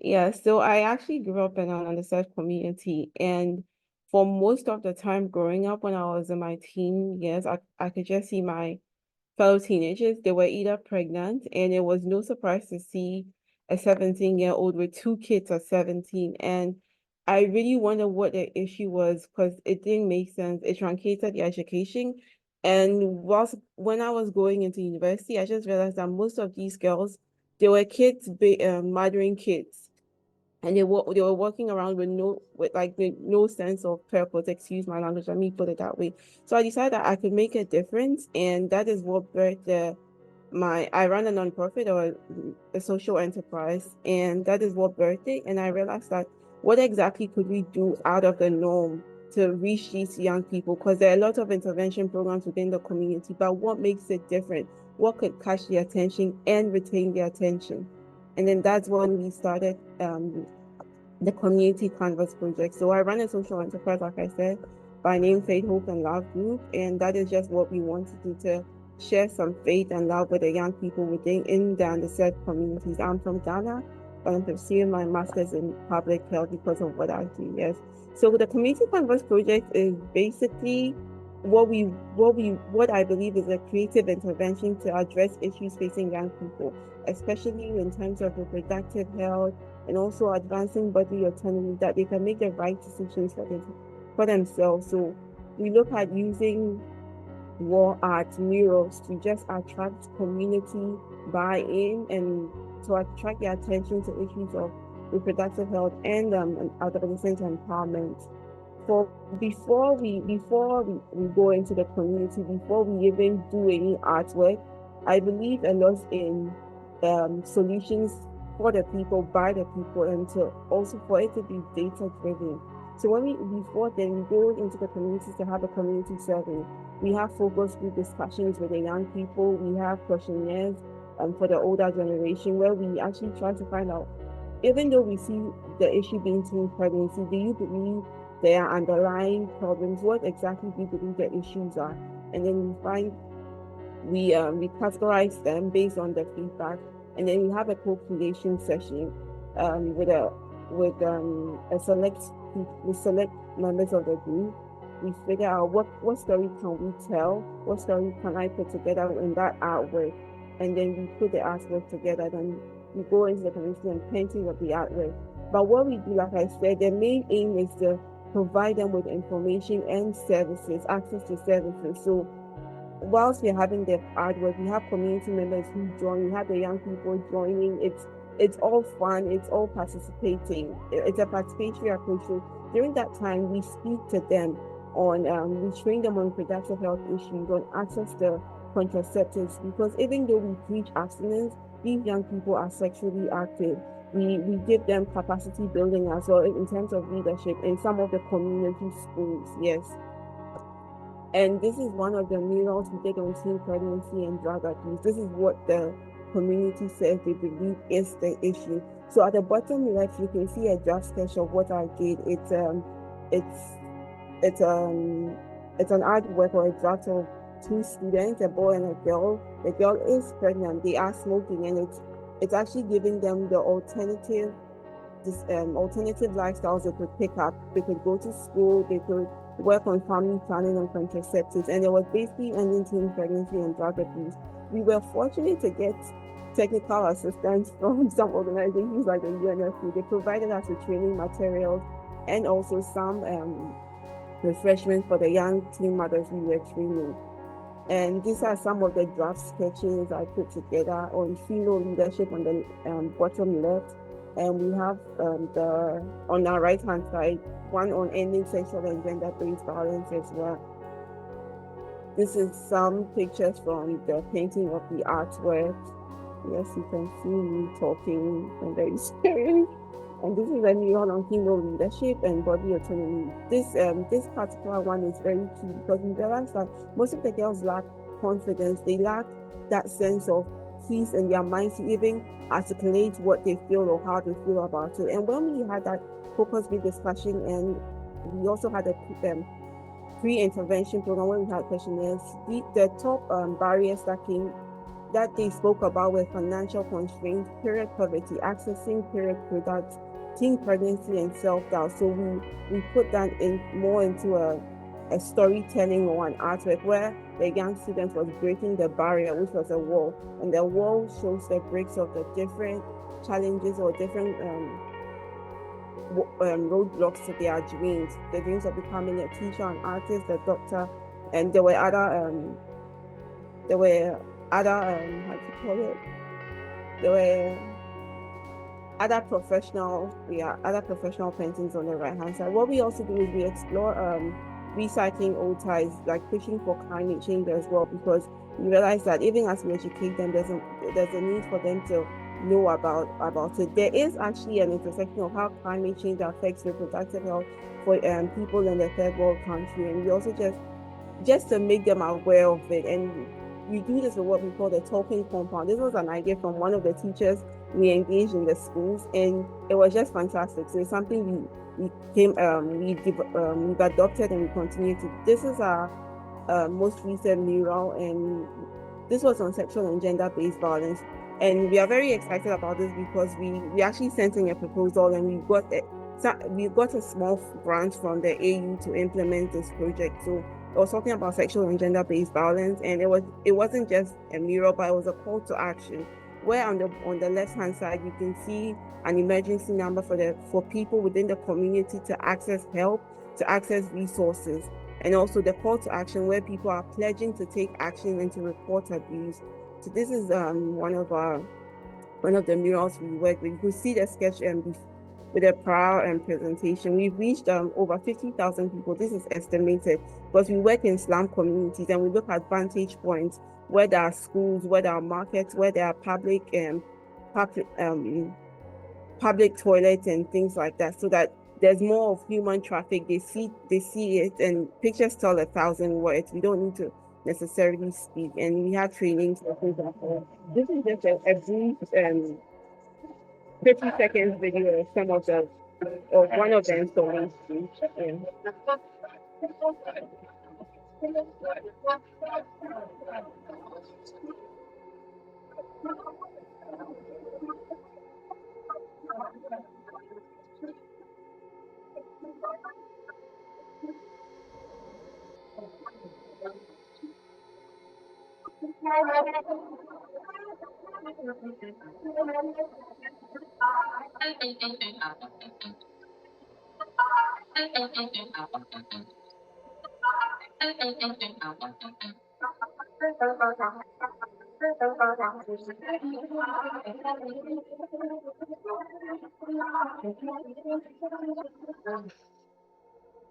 Yeah, so I actually grew up in an underserved community, and for most of the time growing up when I was in my teen years, I could just see my fellow teenagers. They were either pregnant, and it was no surprise to see a 17-year-old with two kids at 17. And I really wonder what the issue was because it didn't make sense. It truncated the education. And whilst when I was going into university, I just realized that most of these girls, they were kids, murdering kids, and they were walking around with no sense of purpose. Excuse my language, let me put it that way. So I decided that I could make a difference, and that is what birthed my I run a nonprofit, or a social enterprise, and that is what birthed it. And I realized that what exactly could we do out of the norm to reach these young people, because there are a lot of intervention programs within the community, but what makes it different? What could catch their attention and retain their attention? And then that's when we started the Community Canvas project. So I run a social enterprise, like I said, by name Faith, Hope, and Love Group. And that is just what we want to do, to share some faith and love with the young people within in the underserved communities. I'm from Ghana, but I'm pursuing my master's in public health because of what I do. Yes. So the Community Canvas project is basically what I believe is a creative intervention to address issues facing young people, especially in terms of reproductive health, and also advancing body autonomy, that they can make the right decisions for themselves. So we look at using wall art, murals, to just attract community buy-in and to attract their attention to issues of reproductive health and adolescent empowerment. For before we go into the community, before we even do any artwork, I believe a lot in solutions for the people, by the people, and to also for it to be data driven. So when we before then we go into the communities to have a community survey. We have focus group discussions with the young people. We have questionnaires for the older generation, where we actually try to find out, even though we see the issue being teen pregnancy, do you believe there are underlying problems? What exactly do you believe the issues are? And then we categorize them based on the feedback, and then we have a co-creation session with a select members of the group. We figure out what story can we tell, what story can I put together in that artwork, and then we put the artwork together. Then we go into the community and painting of the artwork. But what we do, like I said, the main aim is to provide them with information and services, access to services. So whilst we're having the artwork, we have community members who join, we have the young people joining. It's all fun, it's all participating. It's a participatory approach. So during that time, we speak to them on we train them on reproductive health issues, on access to contraceptives, because even though we preach abstinence, these young people are sexually active. We give them capacity building as well in terms of leadership in some of the community schools. Yes. And this is one of the murals we did on teen pregnancy and drug abuse. This is what the community says they believe is the issue. So at the bottom left, you can see a draft sketch of what I did. It's it's it's an artwork or a draft of two students, a boy and a girl. The girl is pregnant. They are smoking, and it's actually giving them the alternative lifestyles they could pick up. They could go to school, they could work on family planning and contraceptives, and it was basically ending teen pregnancy and drug abuse. We were fortunate to get technical assistance from some organizations like the UNFP. They provided us with training materials and also some refreshment for the young teen mothers we were training. And these are some of the draft sketches I put together on female leadership on the bottom left. And we have on our right hand side, one on ending sexual and gender-based violence as well. This is some pictures from the painting of the artwork. Yes, you can see me talking and very serious. And this is a mural on female leadership and body autonomy. This particular one is very key because we realize that most of the girls lack confidence. They lack that sense of peace in their minds to even articulate what they feel or how they feel about it. And when we had that focus group discussion, and we also had a pre-intervention program where we had questionnaires, the top barriers that came that they spoke about were financial constraints, period poverty, accessing period products, teen pregnancy, and self-doubt. So we put that in more into a storytelling or an artwork where the young student was breaking the barrier, which was a wall. And the wall shows the breaks of the different challenges or different roadblocks to their dreams, the dreams of becoming a teacher, an artist, a doctor, and there were other how do you call it? There were other professional paintings on the right hand side. What we also do is we explore recycling old ties, like pushing for climate change as well, because we realize that even as we educate them, there's a need for them to know about it. There is actually an intersection of how climate change affects reproductive health for people in the third world country, and we also just to make them aware of it. And we do this with what we call the talking compound. This was an idea from one of the teachers we engaged in the schools, and it was just fantastic. So it's something we've adopted and we continue to. This is our most recent mural, and this was on sexual and gender-based violence. And we are very excited about this because we actually sent in a proposal and we got a small grant from the AU to implement this project. So it was talking about sexual and gender-based violence, and it wasn't just a mural, but it was a call to action. Where on the left-hand side you can see an emergency number for people within the community to access help, to access resources, and also the call to action where people are pledging to take action and to report abuse. So this is one of the murals we work with. You could see the sketch with a prior presentation. We've reached over 50,000 people. This is estimated because we work in slum communities and we look at vantage points where there are schools, where there are markets, where there are public toilets and things like that, so that there's more of human traffic. They see it, and pictures tell 1,000 words. We don't need to necessarily speak, and we have trainings for things like that. This is just a brief 50 seconds video of one of the installations.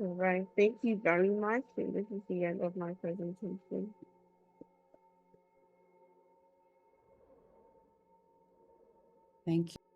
All right, thank you very much. And this is the end of my presentation. Thank you.